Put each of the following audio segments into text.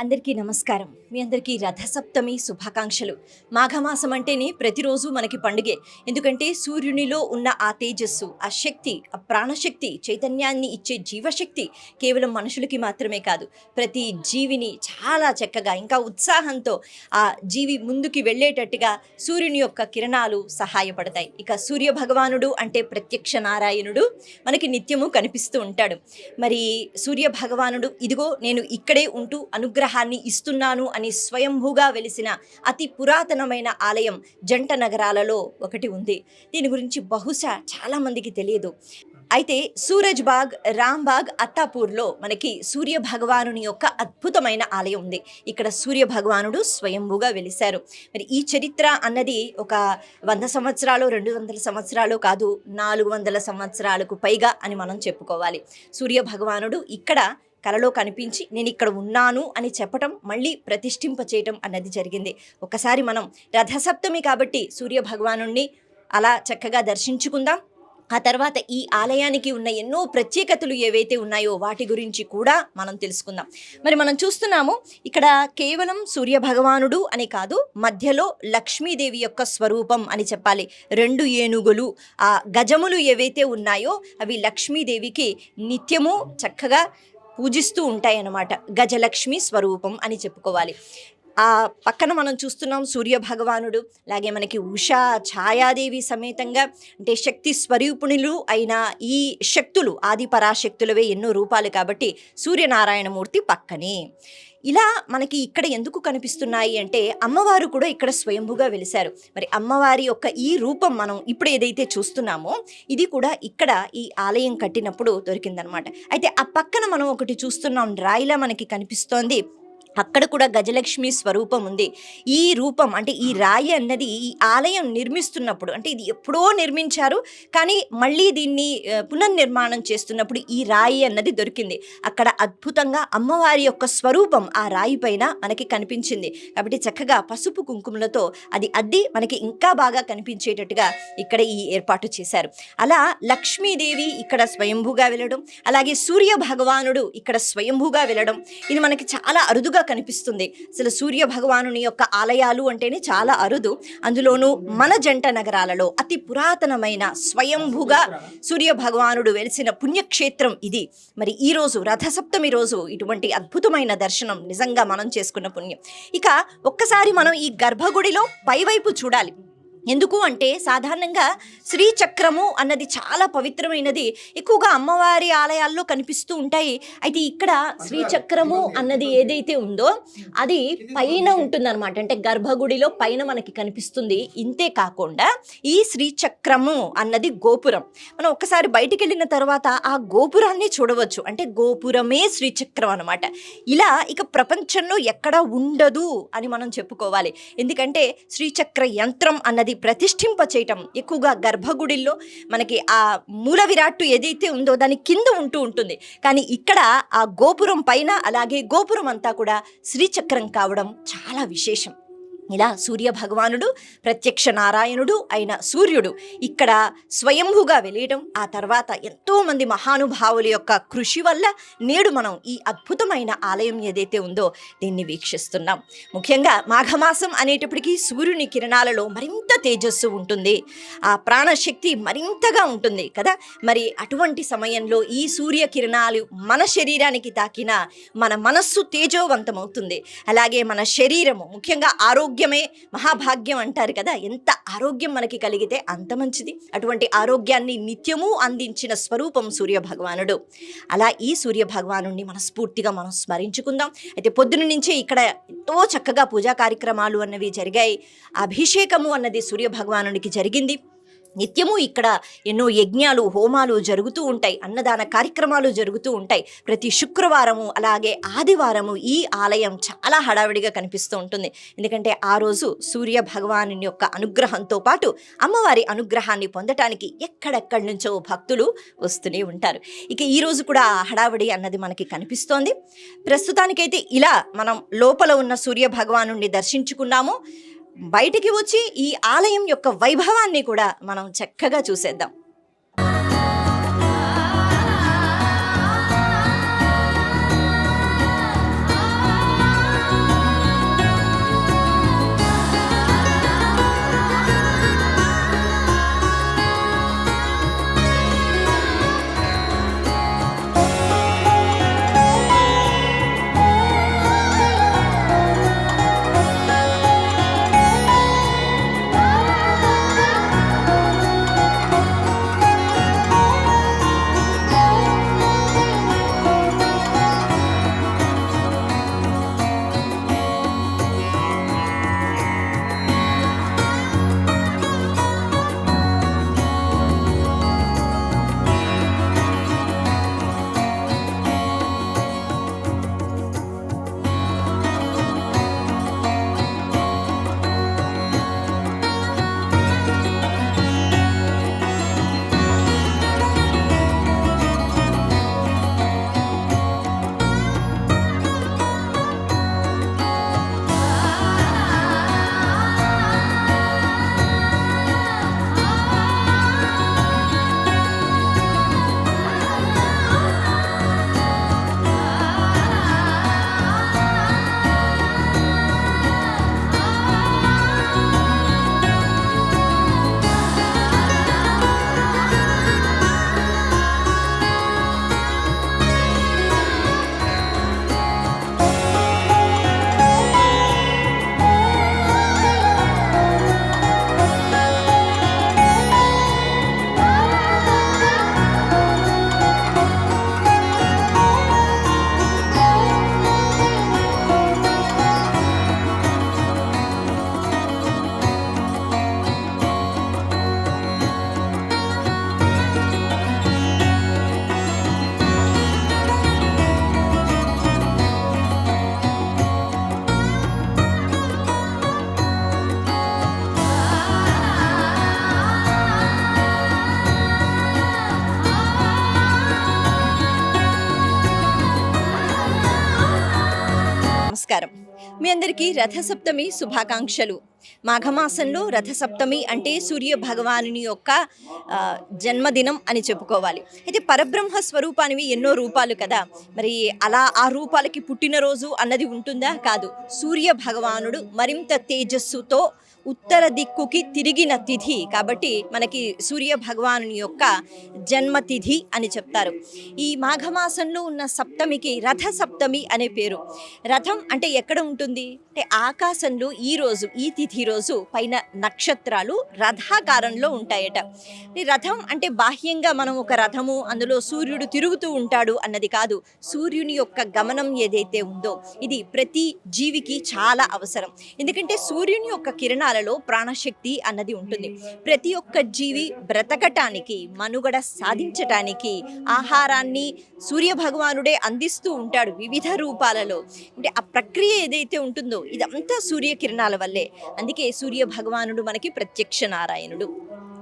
అందరికీ నమస్కారం. మీ అందరికీ రథసప్తమి శుభాకాంక్షలు. మాఘమాసం అంటేనే ప్రతిరోజు మనకి పండుగే. ఎందుకంటే సూర్యునిలో ఉన్న ఆ తేజస్సు, ఆ శక్తి, ఆ ప్రాణశక్తి, చైతన్యాన్ని ఇచ్చే జీవశక్తి కేవలం మనుషులకి మాత్రమే కాదు, ప్రతి జీవిని చాలా చక్కగా ఇంకా ఉత్సాహంతో ఆ జీవి ముందుకి వెళ్ళేటట్టుగా సూర్యుని యొక్క కిరణాలు సహాయపడతాయి. ఇక సూర్య భగవానుడు అంటే ప్రత్యక్ష నారాయణుడు మనకి నిత్యము కనిపిస్తూ ఉంటాడు. మరి సూర్య భగవానుడు ఇదిగో నేను ఇక్కడే ఉంటూ అనుగ్రహాన్ని ఇస్తున్నాను అని స్వయంభూగా వెలిసిన అతి పురాతనమైన ఆలయం జంట నగరాలలో ఒకటి ఉంది. దీని గురించి బహుశా చాలా మందికి తెలియదు. అయితే సూరజ్బాగ్, రాంబాగ్, అత్తాపూర్లో మనకి సూర్య భగవానుని యొక్క అద్భుతమైన ఆలయం ఉంది. ఇక్కడ సూర్య భగవానుడు స్వయంభూగా వెలిశారు. మరి ఈ చరిత్ర అన్నది ఒక 100 సంవత్సరాలు 200 సంవత్సరాలు కాదు, 400 సంవత్సరాలకు పైగా అని మనం చెప్పుకోవాలి. సూర్య భగవానుడు ఇక్కడ కలలో కనిపించి నేను ఇక్కడ ఉన్నాను అని చెప్పటం, మళ్ళీ ప్రతిష్ఠింప చేయటం అన్నది జరిగింది. ఒకసారి మనం రథసప్తమి కాబట్టి సూర్య భగవానుణ్ణి అలా చక్కగా దర్శించుకుందాం. ఆ తర్వాత ఈ ఆలయానికి ఉన్న ఎన్నో ప్రత్యేకతలు ఏవైతే ఉన్నాయో వాటి గురించి కూడా మనం తెలుసుకుందాం. మరి మనం చూస్తున్నాము ఇక్కడ కేవలం సూర్య భగవానుడు అని కాదు, మధ్యలో లక్ష్మీదేవి యొక్క స్వరూపం అని చెప్పాలి. 2 ఏనుగులు, ఆ గజములు ఏవైతే ఉన్నాయో అవి లక్ష్మీదేవికి నిత్యము చక్కగా పూజిస్తూ ఉంటాయన్నమాట. గజలక్ష్మి స్వరూపం అని చెప్పుకోవాలి. ఆ పక్కన మనం చూస్తున్నాం సూర్య భగవానుడు, అలాగే మనకి ఉషా ఛాయాదేవి సమేతంగా, అంటే శక్తి స్వరూపిణులు అయిన ఈ శక్తులు ఆది పరాశక్తులవే ఎన్నో రూపాలు కాబట్టి సూర్యనారాయణమూర్తి పక్కనే. ఇలా మనకి ఇక్కడ ఎందుకు కనిపిస్తున్నాయి అంటే అమ్మవారు కూడా ఇక్కడ స్వయంభుగా వెలిశారు. మరి అమ్మవారి యొక్క ఈ రూపం మనం ఇప్పుడు ఏదైతే చూస్తున్నామో ఇది కూడా ఇక్కడ ఈ ఆలయం కట్టినప్పుడు దొరికిందనమాట. అయితే ఆ పక్కన మనం ఒకటి చూస్తున్నాం, రాయిలా మనకి కనిపిస్తోంది. అక్కడ కూడా గజలక్ష్మి స్వరూపం ఉంది. ఈ రూపం అంటే ఈ రాయి అన్నది ఈ ఆలయం నిర్మిస్తున్నప్పుడు, అంటే ఇది ఎప్పుడో నిర్మించారు కానీ మళ్ళీ దీన్ని పునర్నిర్మాణం చేస్తున్నప్పుడు ఈ రాయి అన్నది దొరికింది. అక్కడ అద్భుతంగా అమ్మవారి యొక్క స్వరూపం ఆ రాయి పైన మనకి కనిపించింది. కాబట్టి చక్కగా పసుపు కుంకుమలతో అది అద్ది మనకి ఇంకా బాగా కనిపించేటట్టుగా ఇక్కడ ఈ ఏర్పాటు చేశారు. అలా లక్ష్మీదేవి ఇక్కడ స్వయంభూగా వెళ్ళడం, అలాగే సూర్య భగవానుడు ఇక్కడ స్వయంభూగా వెళ్ళడం, ఇది మనకి చాలా అరుదుగా కనిపిస్తుంది. అసలు సూర్య భగవానుని యొక్క ఆలయాలు అంటేనే చాలా అరుదు. అందులోనూ మన జంట నగరాలలో అతి పురాతనమైన స్వయంభుగా సూర్య భగవానుడు వెలిసిన పుణ్యక్షేత్రం ఇది. మరి ఈ రోజు రథసప్తమి రోజు ఇటువంటి అద్భుతమైన దర్శనం నిజంగా మనం చేసుకున్న పుణ్యం. ఇక ఒక్కసారి మనం ఈ గర్భగుడిలో పైవైపు చూడాలి. ఎందుకు అంటే సాధారణంగా శ్రీచక్రము అన్నది చాలా పవిత్రమైనది, ఎక్కువగా అమ్మవారి ఆలయాల్లో కనిపిస్తూ ఉంటాయి. అయితే ఇక్కడ శ్రీచక్రము అన్నది ఏదైతే ఉందో అది పైన ఉంటుందన్నమాట. అంటే గర్భగుడిలో పైన మనకి కనిపిస్తుంది. ఇంతే కాకుండా ఈ శ్రీచక్రము అన్నది గోపురం. మనం ఒక్కసారి బయటికి వెళ్ళిన తర్వాత ఆ గోపురాన్ని చూడవచ్చు. అంటే గోపురమే శ్రీచక్రం అనమాట. ఇలా ఇక ప్రపంచంలో ఎక్కడ ఉండదు అని మనం చెప్పుకోవాలి. ఎందుకంటే శ్రీచక్ర యంత్రం అన్నది ప్రతిష్ఠింప చేయటం ఎక్కువగా గర్భగుడిల్లో మనకి ఆ మూల విరాట్టు ఏదైతే ఉందో దాని కింద ఉంటుంది. కానీ ఇక్కడ ఆ గోపురం పైన, అలాగే గోపురం అంతా కూడా శ్రీచక్రం కావడం చాలా విశేషం. ఇలా సూర్య భగవానుడు ప్రత్యక్ష నారాయణుడు అయిన సూర్యుడు ఇక్కడ స్వయంభుగా వెలియడం, ఆ తర్వాత ఎంతోమంది మహానుభావుల యొక్క కృషి వల్ల నేడు మనం ఈ అద్భుతమైన ఆలయం ఏదైతే ఉందో దీన్ని వీక్షిస్తున్నాం. ముఖ్యంగా మాఘమాసం అనేటప్పటికీ సూర్యుని కిరణాలలో మరింత తేజస్సు ఉంటుంది, ఆ ప్రాణశక్తి మరింతగా ఉంటుంది కదా. మరి అటువంటి సమయంలో ఈ సూర్య కిరణాలు మన శరీరానికి తాకిన మన మనస్సు తేజోవంతమవుతుంది. అలాగే మన శరీరము, ముఖ్యంగా ఆరోగ్యమే మహాభాగ్యం అంటారు కదా. ఎంత ఆరోగ్యం మనకి కలిగితే అంత మంచిది. అటువంటి ఆరోగ్యాన్ని నిత్యము అందించిన స్వరూపం సూర్య భగవానుడు. అలా ఈ సూర్య భగవానుడిని మనస్ఫూర్తిగా మనం స్మరించుకుందాం. అయితే పొద్దున నుంచే ఇక్కడ ఎంతో చక్కగా పూజా కార్యక్రమాలు అన్నవి జరిగాయి. అభిషేకము అన్నది సూర్య భగవానుడికి జరిగింది. నిత్యము ఇక్కడ ఎన్నో యజ్ఞాలు, హోమాలు జరుగుతూ ఉంటాయి, అన్నదాన కార్యక్రమాలు జరుగుతూ ఉంటాయి. ప్రతి శుక్రవారము అలాగే ఆదివారము ఈ ఆలయం చాలా హడావిడిగా కనిపిస్తూ ఉంటుంది. ఎందుకంటే ఆ రోజు సూర్య భగవాను యొక్క అనుగ్రహంతో పాటు అమ్మవారి అనుగ్రహాన్ని పొందటానికి ఎక్కడెక్కడి నుంచో భక్తులు వస్తూనే ఉంటారు. ఇక ఈ రోజు కూడా హడావిడి అన్నది మనకి కనిపిస్తోంది. ప్రస్తుతానికైతే ఇలా మనం లోపల ఉన్న సూర్య భగవానుని దర్శించుకున్నాము. బయటికి వచ్చి ఈ ఆలయం యొక్క వైభవాన్ని కూడా మనం చక్కగా చూసేద్దాం. నమస్కారం. మీ అందరికీ రథసప్తమి శుభాకాంక్షలు. మాఘమాసంలో రథసప్తమి అంటే సూర్య భగవానుని యొక్క జన్మదినం అని చెప్పుకోవాలి. అయితే పరబ్రహ్మ స్వరూపానివి ఎన్నో రూపాలు కదా, మరి అలా ఆ రూపాలకి పుట్టినరోజు అన్నది ఉంటుందా? కాదు. సూర్య భగవానుడు మరింత తేజస్సుతో ఉత్తర దిక్కుకి తిరిగిన తిథి కాబట్టి మనకి సూర్య భగవానుని యొక్క జన్మతిథి అని చెప్తారు. ఈ మాఘమాసంలో ఉన్న సప్తమికి రథ సప్తమి అనే పేరు. రథం అంటే ఎక్కడ ఉంటుంది అంటే ఆకాశంలో ఈ తిథి రోజు పైన నక్షత్రాలు రథాకారంలో ఉంటాయట. ఈ రథం అంటే బాహ్యంగా మనం ఒక రథము అందులో సూర్యుడు తిరుగుతూ ఉంటాడు అన్నది కాదు. సూర్యుని యొక్క గమనం ఏదైతే ఉందో ఇది ప్రతి జీవికి చాలా అవసరం. ఎందుకంటే సూర్యుని యొక్క కిరణాలలో ప్రాణశక్తి అన్నది ఉంటుంది. ప్రతి ఒక్క జీవి బ్రతకటానికి, మనుగడ సాధించటానికి ఆహారాన్ని సూర్య భగవానుడే అందిస్తూ ఉంటాడు వివిధ రూపాలలో. అంటే ఆ ప్రక్రియ ఏదైతే ఉంటుందో ఇదంతా సూర్యకిరణాల వల్లే. అందుకే సూర్య భగవానుడు మనకి ప్రత్యక్ష నారాయణుడు,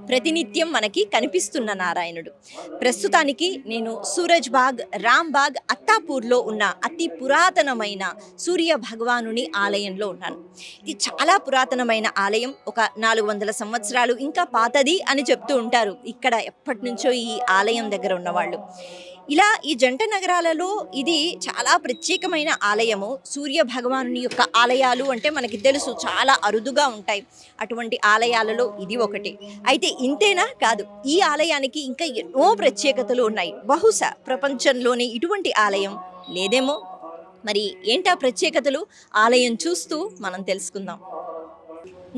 ప్రతినిత్యం మనకి కనిపిస్తున్న నారాయణుడు. ప్రస్తుతానికి నేను సూరజ్ బాగ్, రాంబాగ్, అత్తాపూర్లో ఉన్న అతి పురాతనమైన సూర్య భగవానుని ఆలయంలో ఉన్నాను. ఇది చాలా పురాతనమైన ఆలయం, ఒక 400 సంవత్సరాలు ఇంకా పాతది అని చెప్తూ ఉంటారు ఇక్కడ ఎప్పటి నుంచో ఈ ఆలయం దగ్గర ఉన్నవాళ్ళు. ఇలా ఈ జంట నగరాలలో ఇది చాలా ప్రత్యేకమైన ఆలయము. సూర్య భగవానుని యొక్క ఆలయాలు అంటే మనకి తెలుసు చాలా అరుదుగా ఉంటాయి. అటువంటి ఆలయాలలో ఇది ఒకటి. అయితే ఇంతేనా? కాదు. ఈ ఆలయానికి ఇంకా ఎన్నో ప్రత్యేకతలు ఉన్నాయి. బహుశా ప్రపంచంలోనే ఇటువంటి ఆలయం లేదేమో. మరి ఏంటా ప్రత్యేకతలు? ఆలయం చూస్తూ మనం తెలుసుకుందాం.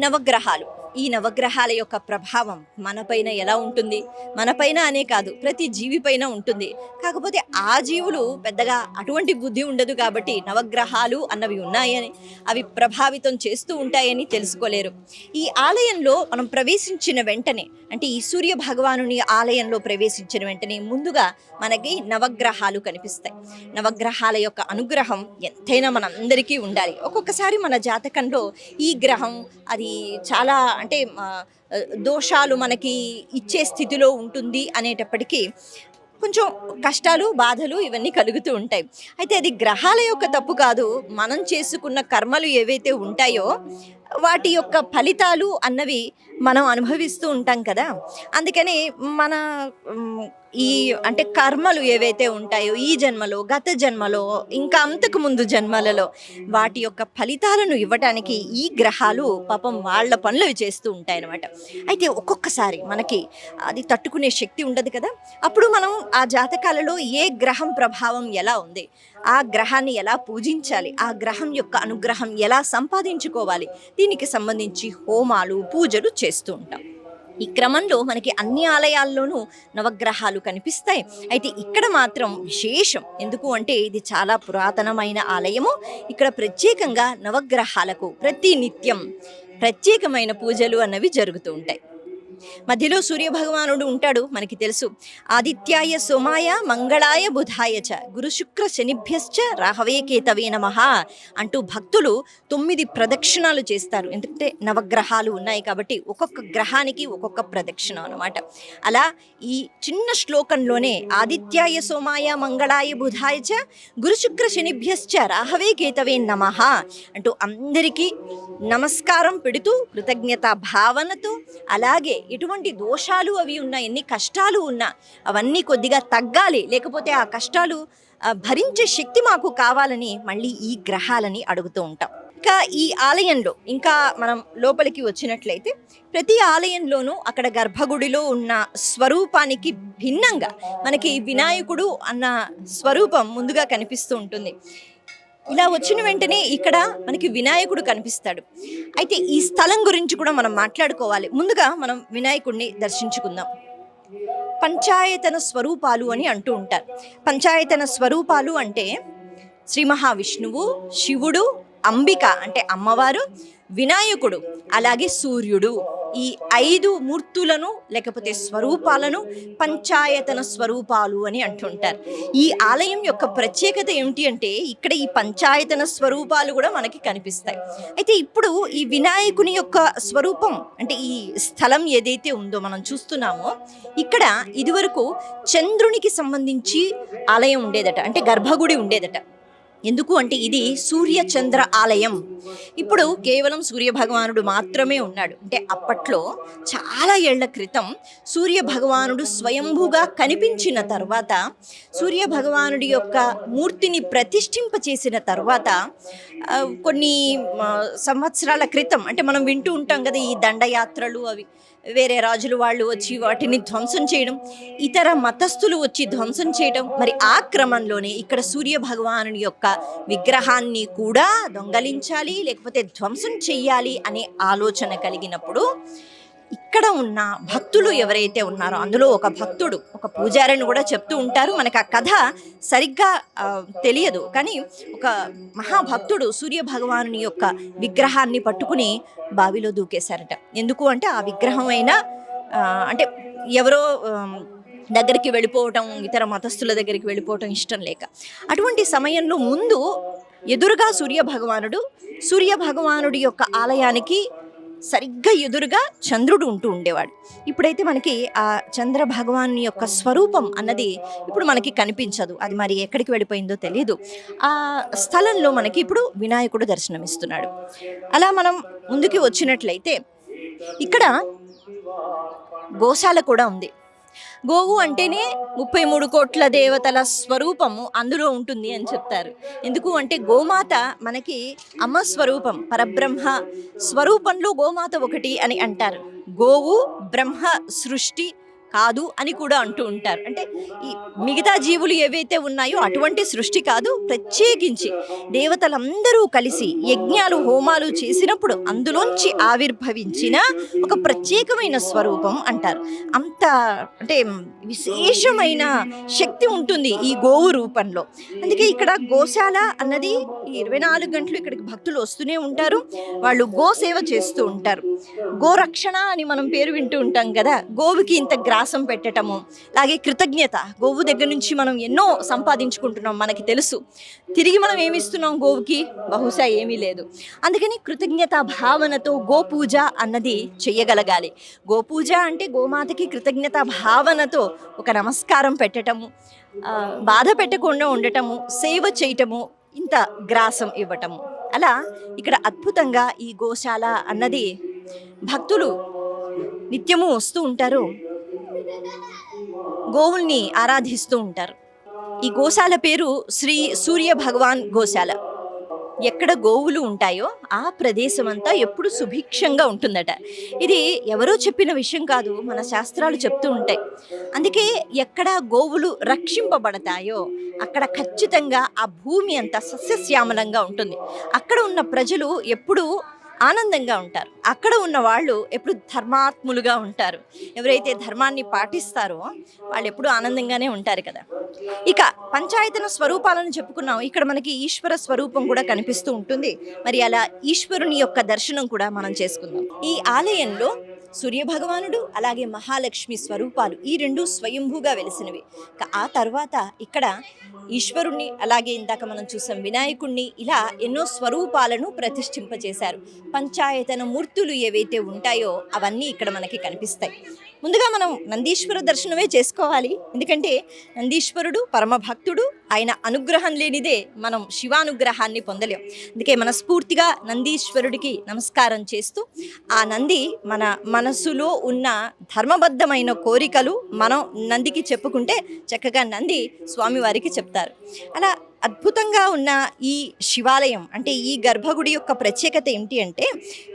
నవగ్రహాలు. ఈ నవగ్రహాల యొక్క ప్రభావం మనపైన ఎలా ఉంటుంది? మనపైన అనే కాదు, ప్రతి జీవిపైన ఉంటుంది. కాకపోతే ఆ జీవులు పెద్దగా అటువంటి బుద్ధి ఉండదు కాబట్టి నవగ్రహాలు అన్నవి ఉన్నాయని, అవి ప్రభావితం చేస్తూ ఉంటాయని తెలుసుకోలేరు. ఈ ఆలయంలో మనం ప్రవేశించిన వెంటనే, అంటే ఈ సూర్య భగవానుని ఆలయంలో ప్రవేశించిన వెంటనే ముందుగా మనకి నవగ్రహాలు కనిపిస్తాయి. నవగ్రహాల యొక్క అనుగ్రహం ఎంతైనా మనందరికీ ఉండాలి. ఒక్కొక్కసారి మన జాతకంలో ఈ గ్రహం అది చాలా అంటే దోషాలు మనకి ఇచ్చే స్థితిలో ఉంటుంది అనేటప్పటికీ కొంచెం కష్టాలు, బాధలు ఇవన్నీ కలుగుతూ ఉంటాయి. అయితే అది గ్రహాల యొక్క తప్పు కాదు. మనం చేసుకున్న కర్మలు ఏవైతే ఉంటాయో వాటి యొక్క ఫలితాలు అన్నవి మనం అనుభవిస్తూ ఉంటాం కదా. అందుకని మన ఈ అంటే కర్మలు ఏవైతే ఉంటాయో ఈ జన్మలో, గత జన్మలో, ఇంకా అంతకు ముందు జన్మలలో వాటి యొక్క ఫలితాలను ఇవ్వటానికి ఈ గ్రహాలు పాపం వాళ్ళ పనులు చేస్తూ ఉంటాయన్నమాట. అయితే ఒక్కొక్కసారి మనకి అది తట్టుకునే శక్తి ఉండదు కదా. అప్పుడు మనం ఆ జాతకాలలో ఏ గ్రహం ప్రభావం ఎలా ఉంది, ఆ గ్రహాన్ని ఎలా పూజించాలి, ఆ గ్రహం యొక్క అనుగ్రహం ఎలా సంపాదించుకోవాలి, దీనికి సంబంధించి హోమాలు, పూజలు చేస్తూ ఉంటాం. ఈ క్రమంలో మనకి అన్ని ఆలయాల్లోనూ నవగ్రహాలు కనిపిస్తాయి. అయితే ఇక్కడ మాత్రం విశేషం. ఎందుకు అంటే ఇది చాలా పురాతనమైన ఆలయము. ఇక్కడ ప్రత్యేకంగా నవగ్రహాలకు ప్రతి నిత్యం ప్రత్యేకమైన పూజలు అన్నవి జరుగుతూ ఉంటాయి. మధ్యలో సూర్య భగవానుడు ఉంటాడు, మనకి తెలుసు. ఆదిత్యాయ సోమాయ మంగళాయ బుధాయ చ గురు శుక్ర శనిభ్యశ్చ రాహవే కేతవే నమః అంటూ భక్తులు 9 ప్రదక్షిణాలు చేస్తారు. ఎందుకంటే నవగ్రహాలు ఉన్నాయి కాబట్టి ఒక్కొక్క గ్రహానికి ఒక్కొక్క ప్రదక్షిణ అనమాట. అలా ఈ చిన్న శ్లోకంలోనే ఆదిత్యాయ సోమాయ మంగళాయ బుధాయ చ గురు శుక్ర శనిభ్యశ్చ రాహవే కేతవే నమః అంటూ అందరికీ నమస్కారం పెడుతూ కృతజ్ఞతా భావనతో, అలాగే ఎటువంటి దోషాలు అవి ఉన్నా, ఎన్ని కష్టాలు ఉన్నా అవన్నీ కొద్దిగా తగ్గాలి, లేకపోతే ఆ కష్టాలు భరించే శక్తి మాకు కావాలని మళ్ళీ ఈ గ్రహాలని అడుగుతూ ఉంటాం. ఇంకా ఈ ఆలయంలో ఇంకా మనం లోపలికి వచ్చినట్లయితే ప్రతి ఆలయంలోనూ అక్కడ గర్భగుడిలో ఉన్న స్వరూపానికి భిన్నంగా మనకి వినాయకుడు అన్న స్వరూపం ముందుగా కనిపిస్తూ ఉంటుంది. ఇలా వచ్చిన వెంటనే ఇక్కడ మనకి వినాయకుడు కనిపిస్తాడు. అయితే ఈ స్థలం గురించి కూడా మనం మాట్లాడుకోవాలి. ముందుగా మనం వినాయకుడిని దర్శించుకుందాం. పంచాయతన స్వరూపాలు అని అంటూ ఉంటారు. పంచాయతన స్వరూపాలు అంటే శ్రీ మహావిష్ణువు, శివుడు, అంబిక అంటే అమ్మవారు, వినాయకుడు, అలాగే సూర్యుడు, ఈ 5 మూర్తులను లేకపోతే స్వరూపాలను పంచాయతన స్వరూపాలు అని అంటుంటారు. ఈ ఆలయం యొక్క ప్రత్యేకత ఏమిటి అంటే ఇక్కడ ఈ పంచాయతన స్వరూపాలు కూడా మనకి కనిపిస్తాయి. అయితే ఇప్పుడు ఈ వినాయకుని యొక్క స్వరూపం అంటే ఈ స్థలం ఏదైతే ఉందో మనం చూస్తున్నామో ఇక్కడ ఇదివరకు చంద్రునికి సంబంధించి ఆలయం ఉండేదట, అంటే గర్భగుడి ఉండేదట. ఎందుకు అంటే ఇది సూర్య చంద్ర ఆలయం. ఇప్పుడు కేవలం సూర్య భగవానుడు మాత్రమే ఉన్నాడు. అంటే అప్పట్లో చాలా ఏళ్ల క్రితం సూర్య భగవానుడు స్వయంభూగా కనిపించిన తర్వాత, సూర్య భగవానుడి యొక్క మూర్తిని ప్రతిష్ఠింప చేసిన తర్వాత కొన్ని సంవత్సరాల క్రితం, అంటే మనం వింటూ ఉంటాం కదా ఈ దండయాత్రలు అవి, వేరే రాజులు వాళ్ళు వచ్చి వాటిని ధ్వంసం చేయడం, ఇతర మతస్థులు వచ్చి ధ్వంసం చేయడం. మరి ఆ క్రమంలోనే ఇక్కడ సూర్య భగవానుని యొక్క విగ్రహాన్ని కూడా దొంగలించాలి, లేకపోతే ధ్వంసం చెయ్యాలి అనే ఆలోచన కలిగినప్పుడు ఇక్కడ ఉన్న భక్తులు ఎవరైతే ఉన్నారో, అందులో ఒక భక్తుడు, ఒక పూజారిని కూడా చెప్తూ ఉంటారు. మనకు ఆ కథ సరిగ్గా తెలియదు, కానీ ఒక మహాభక్తుడు సూర్య భగవానుని యొక్క విగ్రహాన్ని పట్టుకుని బావిలో దూకేశారట. ఎందుకు అంటే ఆ విగ్రహం అయినా అంటే ఎవరో దగ్గరికి వెళ్ళిపోవటం, ఇతర మతస్థుల దగ్గరికి వెళ్ళిపోవటం ఇష్టం లేక. అటువంటి సమయంలో ముందు ఎదురుగా సూర్య భగవానుడి యొక్క ఆలయానికి సరిగ్గా ఎదురుగా చంద్రుడు ఉంటూ ఉండేవాడు. ఇప్పుడైతే మనకి ఆ చంద్ర భగవాన్ యొక్క స్వరూపం అన్నది ఇప్పుడు మనకి కనిపించదు, అది మరి ఎక్కడికి వెళ్ళిపోయిందో తెలియదు. ఆ స్థలంలో మనకి ఇప్పుడు వినాయకుడు దర్శనమిస్తున్నాడు. అలా మనం ముందుకి వచ్చినట్లయితే ఇక్కడ గోశాల కూడా ఉంది. గోవు అంటేనే 33 కోట్ల దేవతల స్వరూపము అందులో ఉంటుంది అని చెప్తారు. ఎందుకు అంటే గోమాత మనకి అమ్మ స్వరూపం, పరబ్రహ్మ స్వరూపంలో గోమాత ఒకటి అని అంటారు. గోవు బ్రహ్మ సృష్టి కాదు అని కూడా అంటూ ఉంటారు. అంటే ఈ మిగతా జీవులు ఏవైతే ఉన్నాయో అటువంటి సృష్టి కాదు, ప్రత్యేకించి దేవతలందరూ కలిసి యజ్ఞాలు హోమాలు చేసినప్పుడు అందులోంచి ఆవిర్భవించిన ఒక ప్రత్యేకమైన స్వరూపం అంటారు. అంత అంటే విశేషమైన శక్తి ఉంటుంది ఈ గోవు రూపంలో. అందుకే ఇక్కడ గోశాల అన్నది 24 గంటలు ఇక్కడికి భక్తులు వస్తూనే ఉంటారు. వాళ్ళు గోసేవ చేస్తూ ఉంటారు. గోరక్షణ అని మనం పేరు వింటూ ఉంటాం కదా. గోవుకి ఇంత గ్రాసం పెట్టటము, అలాగే కృతజ్ఞత. గోవు దగ్గర నుంచి మనం ఎన్నో సంపాదించుకుంటున్నాం, మనకి తెలుసు. తిరిగి మనం ఏమిస్తున్నాం గోవుకి? బహుశా ఏమీ లేదు. అందుకని కృతజ్ఞత భావనతో గోపూజ అన్నది చెయ్యగలగాలి. గోపూజ అంటే గోమాతకి కృతజ్ఞత భావనతో ఒక నమస్కారం పెట్టటము, బాధ పెట్టకుండా ఉండటము, సేవ చేయటము, ఇంత గ్రాసం ఇవ్వటము. అలా ఇక్కడ అద్భుతంగా ఈ గోశాల అన్నది భక్తులు నిత్యము వస్తూ ఉంటారు, గోవుల్ని ఆరాధిస్తూ ఉంటారు. ఈ గోశాల పేరు శ్రీ సూర్య భగవాన్ గోశాల. ఎక్కడ గోవులు ఉంటాయో ఆ ప్రదేశం అంతా ఎప్పుడు సుభిక్షంగా ఉంటుందట. ఇది ఎవరో చెప్పిన విషయం కాదు, మన శాస్త్రాలు చెప్తూ ఉంటాయి. అందుకే ఎక్కడ గోవులు రక్షింపబడతాయో అక్కడ ఖచ్చితంగా ఆ భూమి అంతా సస్యశ్యామలంగా ఉంటుంది. అక్కడ ఉన్న ప్రజలు ఎప్పుడూ ఆనందంగా ఉంటారు. అక్కడ ఉన్న వాళ్ళు ఎప్పుడు ధర్మాత్ములుగా ఉంటారు. ఎవరైతే ధర్మాన్ని పాటిస్తారో వాళ్ళు ఎప్పుడు ఆనందంగానే ఉంటారు కదా. ఇక పంచాయతన స్వరూపాలను చెప్పుకున్నాం. ఇక్కడ మనకి ఈశ్వర స్వరూపం కూడా కనిపిస్తూ ఉంటుంది. మరి అలా ఈశ్వరుని యొక్క దర్శనం కూడా మనం చేసుకుందాం. ఈ ఆలయంలో సూర్య భగవానుడు అలాగే మహాలక్ష్మి స్వరూపాలు ఈ రెండు స్వయంభూగా వెలిసినవి. ఆ తర్వాత ఇక్కడ ఈశ్వరుణ్ణి, అలాగే ఇందాక మనం చూసాం వినాయకుణ్ణి, ఇలా ఎన్నో స్వరూపాలను ప్రతిష్ఠింపచేశారు. పంచాయతన మూర్తులు ఏవైతే ఉంటాయో అవన్నీ ఇక్కడ మనకి కనిపిస్తాయి. ముందుగా మనం నందీశ్వర దర్శనమే చేసుకోవాలి. ఎందుకంటే నందీశ్వరుడు పరమభక్తుడు, ఆయన అనుగ్రహం లేనిదే మనం శివానుగ్రహాన్ని పొందలేం. అందుకే మనస్ఫూర్తిగా నందీశ్వరుడికి నమస్కారం చేస్తూ, ఆ నంది మన మనసులో ఉన్న ధర్మబద్ధమైన కోరికలు మనం నందికి చెప్పుకుంటే చక్కగా నంది స్వామివారికి చెప్తారు. అలా అద్భుతంగా ఉన్న ఈ శివాలయం, అంటే ఈ గర్భగుడి యొక్క ప్రత్యేకత ఏంటి అంటే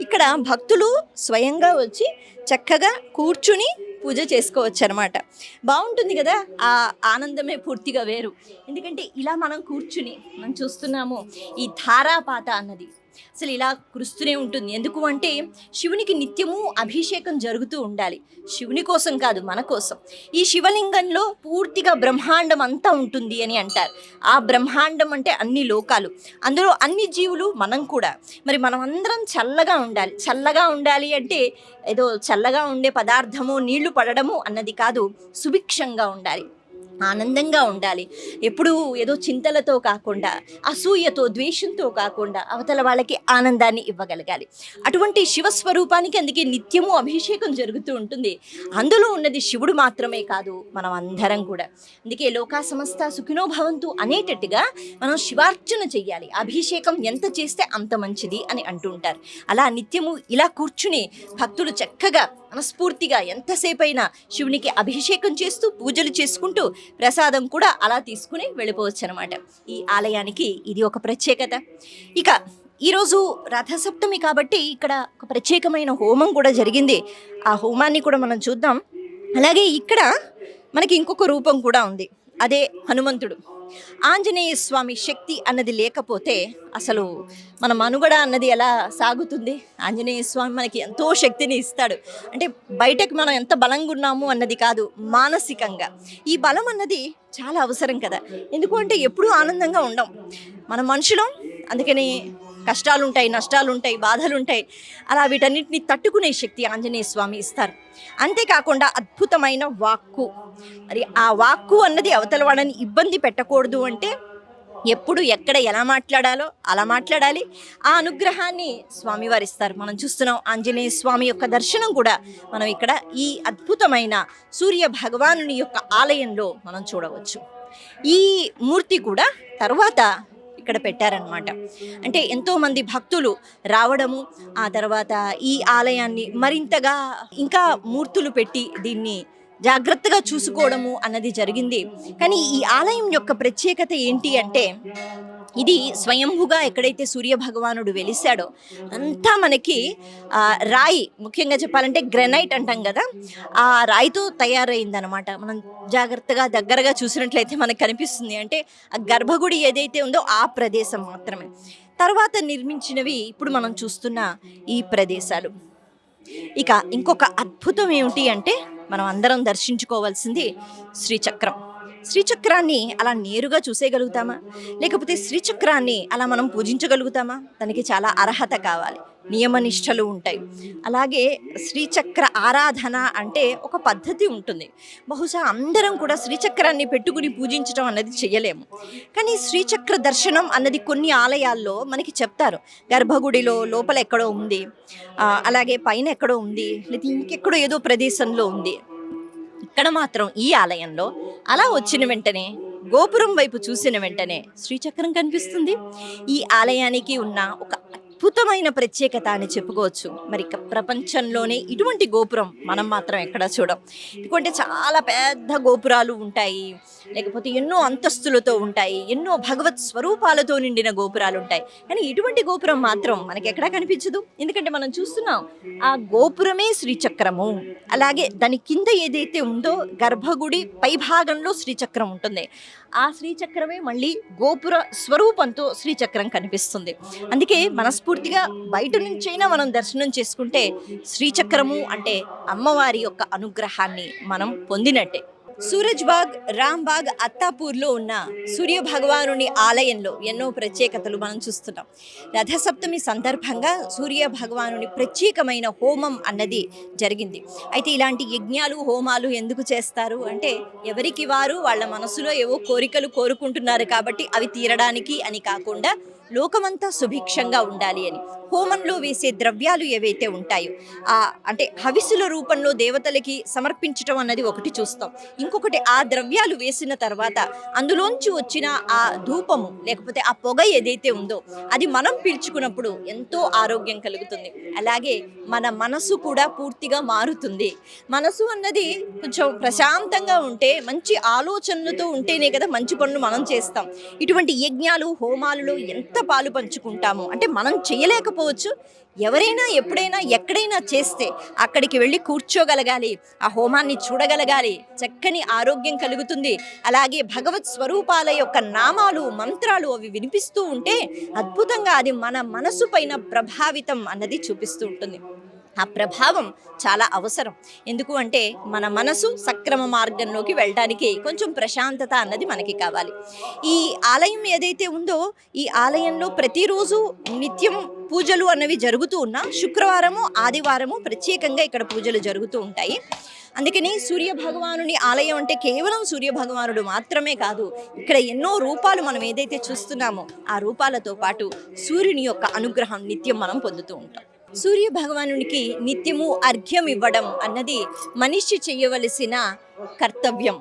ఇక్కడ భక్తులు స్వయంగా వచ్చి చక్కగా కూర్చుని పూజ చేసుకోవచ్చు అనమాట. బాగుంటుంది కదా, ఆ ఆనందమే పూర్తిగా వేరు. ఎందుకంటే ఇలా మనం కూర్చుని మనం చూస్తున్నాము ఈ ధారాపాత అన్నది అసలు ఇలా కురుస్తూనే ఉంటుంది. ఎందుకు అంటే శివునికి నిత్యము అభిషేకం జరుగుతూ ఉండాలి. శివుని కోసం కాదు, మన కోసం. ఈ శివలింగంలో పూర్తిగా బ్రహ్మాండం అంతా ఉంటుంది అని అంటారు. ఆ బ్రహ్మాండం అంటే అన్ని లోకాలు, అందులో అన్ని జీవులు, మనం కూడా. మరి మనం అందరం చల్లగా ఉండాలి. చల్లగా ఉండాలి అంటే ఏదో చల్లగా ఉండే పదార్థము నీళ్లు పడడము అన్నది కాదు, సుభిక్షంగా ఉండాలి. ఆనందంగా ఉండాలి. ఎప్పుడూ ఏదో చింతలతో కాకుండా, అసూయతో, ద్వేషంతో కాకుండా అవతల వాళ్ళకి ఆనందాన్ని ఇవ్వగలగాలి. అటువంటి శివస్వరూపానికి అందుకే నిత్యము అభిషేకం జరుగుతూ ఉంటుంది. అందులో ఉన్నది శివుడు మాత్రమే కాదు, మనం అందరం కూడా. అందుకే లోకా సమస్త సుఖినో భవంతు అనేటట్టుగా మనం శివార్చన చెయ్యాలి. అభిషేకం ఎంత చేస్తే అంత మంచిది అని అంటూ ఉంటారు. అలా నిత్యము ఇలా కూర్చుని భక్తులు చక్కగా మనస్ఫూర్తిగా ఎంతసేపైనా శివునికి అభిషేకం చేస్తూ పూజలు చేసుకుంటూ ప్రసాదం కూడా అలా తీసుకుని వెళ్ళిపోవచ్చు అనమాట. ఈ ఆలయానికి ఇది ఒక ప్రత్యేకత. ఇక ఈరోజు రథసప్తమి కాబట్టి ఇక్కడ ఒక ప్రత్యేకమైన హోమం కూడా జరిగింది. ఆ హోమాన్ని కూడా మనం చూద్దాం. అలాగే ఇక్కడ మనకి ఇంకొక రూపం కూడా ఉంది, అదే హనుమంతుడు. ఆంజనేయ స్వామి శక్తి అన్నది లేకపోతే అసలు మన మనుగడ అన్నది ఎలా సాగుతుంది? ఆంజనేయ స్వామి మనకి ఎంతో శక్తిని ఇస్తాడు. అంటే బయటకు మనం ఎంత బలంగా ఉన్నాము అన్నది కాదు, మానసికంగా ఈ బలం అన్నది చాలా అవసరం కదా. ఎందుకు అంటే ఎప్పుడూ ఆనందంగా ఉండం మన మనుషులం. అందుకని కష్టాలు ఉంటాయి, నష్టాలు ఉంటాయి, బాధలు ఉంటాయి. అలా వీటన్నిటిని తట్టుకునే శక్తి ఆంజనేయ స్వామి ఇస్తారు. అంతేకాకుండా అద్భుతమైన వాక్కు. మరి ఆ వాక్కు అన్నది అవతల వాళ్ళని ఇబ్బంది పెట్టకూడదు అంటే ఎప్పుడు ఎక్కడ ఎలా మాట్లాడాలో అలా మాట్లాడాలి. ఆ అనుగ్రహాన్ని స్వామివారు ఇస్తారు. మనం చూస్తున్నాం ఆంజనేయ స్వామి యొక్క దర్శనం కూడా మనం ఇక్కడ ఈ అద్భుతమైన సూర్య భగవానుని యొక్క ఆలయంలో మనం చూడవచ్చు. ఈ మూర్తి కూడా తర్వాత ఇక్కడ పెట్టారనమాట. అంటే ఎంతోమంది భక్తులు రావడము, ఆ తర్వాత ఈ ఆలయాన్ని మరింతగా ఇంకా మూర్తులు పెట్టి దీన్ని జాగ్రత్తగా చూసుకోవడము అన్నది జరిగింది. కానీ ఈ ఆలయం యొక్క ప్రత్యేకత ఏంటి అంటే, ఇది స్వయంభుగా ఎక్కడైతే సూర్య భగవానుడు వెలిశాడో అంతా మనకి రాయి, ముఖ్యంగా చెప్పాలంటే గ్రెనైట్ అంటాం కదా, ఆ రాయితో తయారైందనమాట. మనం జాగ్రత్తగా దగ్గరగా చూసినట్లయితే మనకు కనిపిస్తుంది. అంటే ఆ గర్భగుడి ఏదైతే ఉందో ఆ ప్రదేశం మాత్రమే. తర్వాత నిర్మించినవి ఇప్పుడు మనం చూస్తున్న ఈ ప్రదేశాలు. ఇక ఇంకొక అద్భుతం ఏమిటి అంటే, మనం అందరం దర్శించుకోవాల్సింది శ్రీచక్రం. శ్రీచక్రాన్ని అలా నేరుగా చూసేయగలుగుతామా? లేకపోతే శ్రీచక్రాన్ని అలా మనం పూజించగలుగుతామా? దానికి చాలా అర్హత కావాలి, నియమనిష్టలు ఉంటాయి. అలాగే శ్రీచక్ర ఆరాధన అంటే ఒక పద్ధతి ఉంటుంది. బహుశా అందరం కూడా శ్రీచక్రాన్ని పెట్టుకుని పూజించడం అన్నది చెయ్యలేము. కానీ శ్రీచక్ర దర్శనం అన్నది కొన్ని ఆలయాల్లో మనకి చెప్తారు. గర్భగుడిలో లోపల ఎక్కడో ఉంది, అలాగే పైన ఎక్కడో ఉంది, లేదా ఇంకెక్కడో ఏదో ప్రదేశంలో ఉంది. ఇక్కడ మాత్రం ఈ ఆలయంలో అలా వచ్చిన వెంటనే గోపురం వైపు చూసిన వెంటనే శ్రీచక్రం కనిపిస్తుంది. ఈ ఆలయానికి ఉన్న ఒక అద్భుతమైన ప్రత్యేకత అని చెప్పుకోవచ్చు. మరి ప్రపంచంలోనే ఇటువంటి గోపురం మనం మాత్రం ఎక్కడ చూడం. ఎందుకంటే చాలా పెద్ద గోపురాలు ఉంటాయి, లేకపోతే ఎన్నో అంతస్తులతో ఉంటాయి, ఎన్నో భగవత్ స్వరూపాలతో నిండిన గోపురాలు ఉంటాయి. కానీ ఇటువంటి గోపురం మాత్రం మనకి ఎక్కడా కనిపించదు. ఎందుకంటే మనం చూస్తున్నాం ఆ గోపురమే శ్రీచక్రము. అలాగే దాని కింద ఏదైతే ఉందో గర్భగుడి పై భాగంలో శ్రీచక్రం ఉంటుంది. ఆ శ్రీచక్రమే మళ్ళీ గోపుర స్వరూపంతో శ్రీచక్రం కనిపిస్తుంది. అందుకే మనస్ఫూర్తిగా బయట నుంచైనా మనం దర్శనం చేసుకుంటే శ్రీచక్రము అంటే అమ్మవారి యొక్క అనుగ్రహాన్ని మనం పొందినట్టే. సూరజ్బాగ్, రాంబాగ్, అత్తాపూర్లో ఉన్న సూర్య భగవానుని ఆలయంలో ఎన్నో ప్రత్యేకతలు మనం చూస్తున్నాం. రథసప్తమి సందర్భంగా సూర్య భగవానుని ప్రత్యేకమైన హోమం అన్నది జరిగింది. అయితే ఇలాంటి యజ్ఞాలు, హోమాలు ఎందుకు చేస్తారు అంటే, ఎవరికి వారు వాళ్ళ మనసులో ఏవో కోరికలు కోరుకుంటున్నారు కాబట్టి అవి తీరడానికి అని కాకుండా లోకమంతా సుభిక్షంగా ఉండాలి అని. హోమంలో వేసే ద్రవ్యాలు ఏవైతే ఉంటాయో అంటే హవిసుల రూపంలో దేవతలకి సమర్పించటం అన్నది ఒకటి చూస్తాం. ఇంకొకటి ఆ ద్రవ్యాలు వేసిన తర్వాత అందులోంచి వచ్చిన ఆ ధూపము లేకపోతే ఆ పొగ ఏదైతే ఉందో అది మనం పీల్చుకున్నప్పుడు ఎంతో ఆరోగ్యం కలుగుతుంది. అలాగే మన మనసు కూడా పూర్తిగా మారుతుంది. మనసు అన్నది కొంచెం ప్రశాంతంగా ఉంటే, మంచి ఆలోచనలతో ఉంటేనే కదా మంచి పనులు మనం చేస్తాం. ఇటువంటి యజ్ఞాలు, హోమాలలో ఎంత పాలు పంచుకుంటాము అంటే మనం చేయలేకపోవచ్చు, ఎవరైనా ఎప్పుడైనా ఎక్కడైనా చేస్తే అక్కడికి వెళ్ళి కూర్చోగలగాలి, ఆ హోమాన్ని చూడగలగాలి, చక్కని ఆరోగ్యం కలుగుతుంది. అలాగే భగవత్ స్వరూపాల యొక్క నామాలు, మంత్రాలు అవి వినిపిస్తూ ఉంటే అద్భుతంగా అది మన మనసు పైన ప్రభావితం అన్నది చూపిస్తూ ఉంటుంది. ఆ ప్రభావం చాలా అవసరం. ఎందుకు అంటే మన మనసు సక్రమ మార్గంలోకి వెళ్ళడానికి కొంచెం ప్రశాంతత అన్నది మనకి కావాలి. ఈ ఆలయం ఏదైతే ఉందో ఈ ఆలయంలో ప్రతిరోజు నిత్యం పూజలు అన్నవి జరుగుతూ ఉన్నా శుక్రవారము, ఆదివారము ప్రత్యేకంగా ఇక్కడ పూజలు జరుగుతూ ఉంటాయి. అందుకని సూర్య భగవానుని ఆలయం అంటే కేవలం సూర్య భగవానుడు మాత్రమే కాదు, ఇక్కడ ఎన్నో రూపాలు మనం ఏదైతే చూస్తున్నామో ఆ రూపాలతో పాటు సూర్యుని యొక్క అనుగ్రహం నిత్యం మనం పొందుతూ ఉంటాం. సూర్య భగవానునికి నిత్యము అర్ఘ్యం ఇవ్వడం అన్నది మనిషి చేయవలసిన కర్తవ్యం.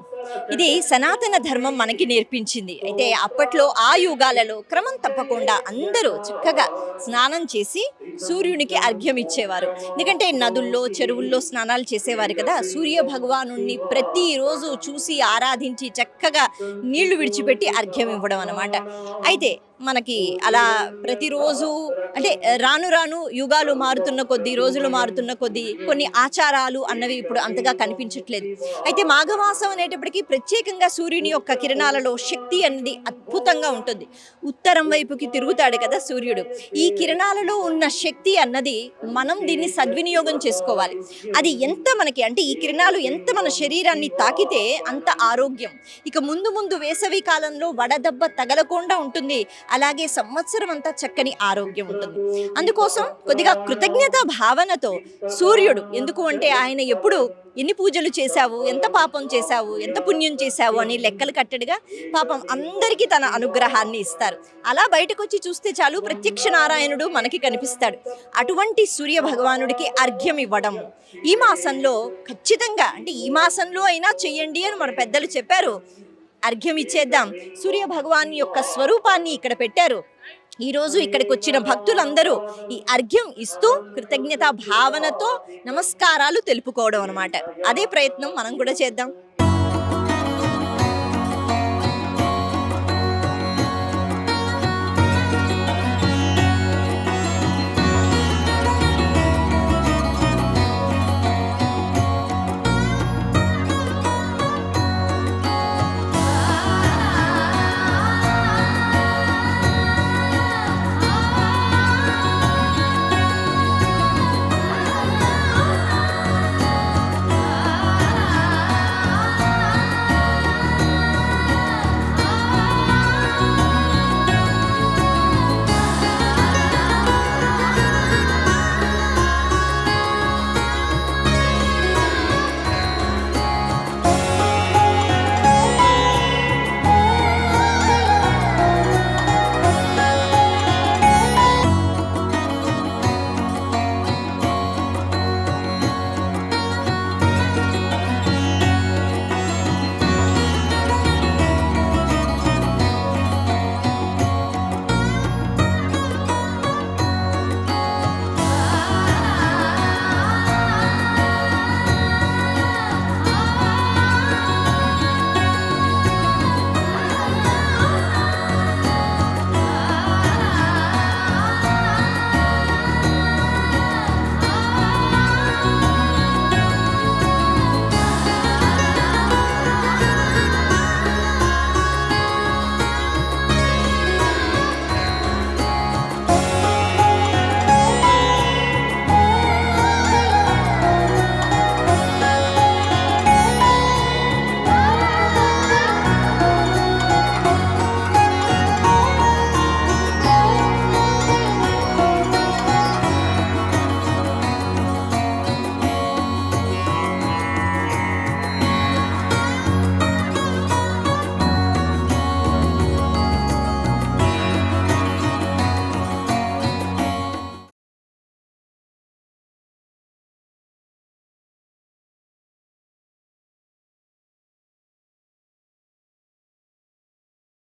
ఇది సనాతన ధర్మం మనకి నేర్పించింది. అయితే అప్పట్లో ఆ యుగాలలో క్రమం తప్పకుండా అందరూ చక్కగా స్నానం చేసి సూర్యునికి అర్ఘ్యం ఇచ్చేవారు. ఎందుకంటే నదుల్లో చెరువుల్లో స్నానాలు చేసేవారు కదా, సూర్య భగవాను ప్రతిరోజు చూసి ఆరాధించి చక్కగా నీళ్లు విడిచిపెట్టి అర్ఘ్యం ఇవ్వడం అనమాట. అయితే మనకి అలా ప్రతిరోజు అంటే రాను రాను యుగాలు మారుతున్న కొద్దీ, రోజులు మారుతున్న కొద్దీ కొన్ని ఆచారాలు అన్నవి ఇప్పుడు అంతగా కనిపించట్లేదు. అయితే మాఘమాసం అనేటప్పటికీ ప్రత్యేకంగా సూర్యుని యొక్క కిరణాలలో శక్తి అనేది అద్భుతంగా ఉంటుంది. ఉత్తరం వైపుకి తిరుగుతాడు కదా సూర్యుడు. ఈ కిరణాలలో ఉన్న శక్తి అన్నది మనం దీన్ని సద్వినియోగం చేసుకోవాలి. అది ఎంత మనకి అంటే ఈ కిరణాలు ఎంత మన శరీరాన్ని తాకితే అంత ఆరోగ్యం. ఇక ముందు ముందు వేసవి కాలంలో వడదెబ్బ తగలకుండా ఉంటుంది, అలాగే సంవత్సరం అంతా చక్కని ఆరోగ్యం ఉంటుంది. అందుకోసం కొద్దిగా కృతజ్ఞత భావనతో సూర్యుడు, ఎందుకు అంటే ఆయన ఎప్పుడు ఎన్ని పూజలు చేశావు, ఎంత పాపం చేశావు, ఎంత పుణ్యం చేశావు అని లెక్కలు కట్టడుగా పాపం అందరికీ తన అనుగ్రహాన్ని ఇస్తారు. అలా బయటకు వచ్చి చూస్తే చాలు ప్రత్యక్ష నారాయణుడు మనకి కనిపిస్తాడు. అటువంటి సూర్య భగవానుడికి అర్ఘ్యం ఇవ్వడం ఈ మాసంలో ఖచ్చితంగా, అంటే ఈ మాసంలో అయినా చెయ్యండి అని మన పెద్దలు చెప్పారు. అర్ఘ్యం ఇచ్చేద్దాం. సూర్య భగవాన్ యొక్క స్వరూపాన్ని ఇక్కడ పెట్టారు. ఈరోజు ఇక్కడికి వచ్చిన భక్తులందరూ ఈ అర్ఘ్యం ఇస్తూ కృతజ్ఞతా భావనతో నమస్కారాలు తెలుపుకోవడం అనమాట. అదే ప్రయత్నం మనం కూడా చేద్దాం.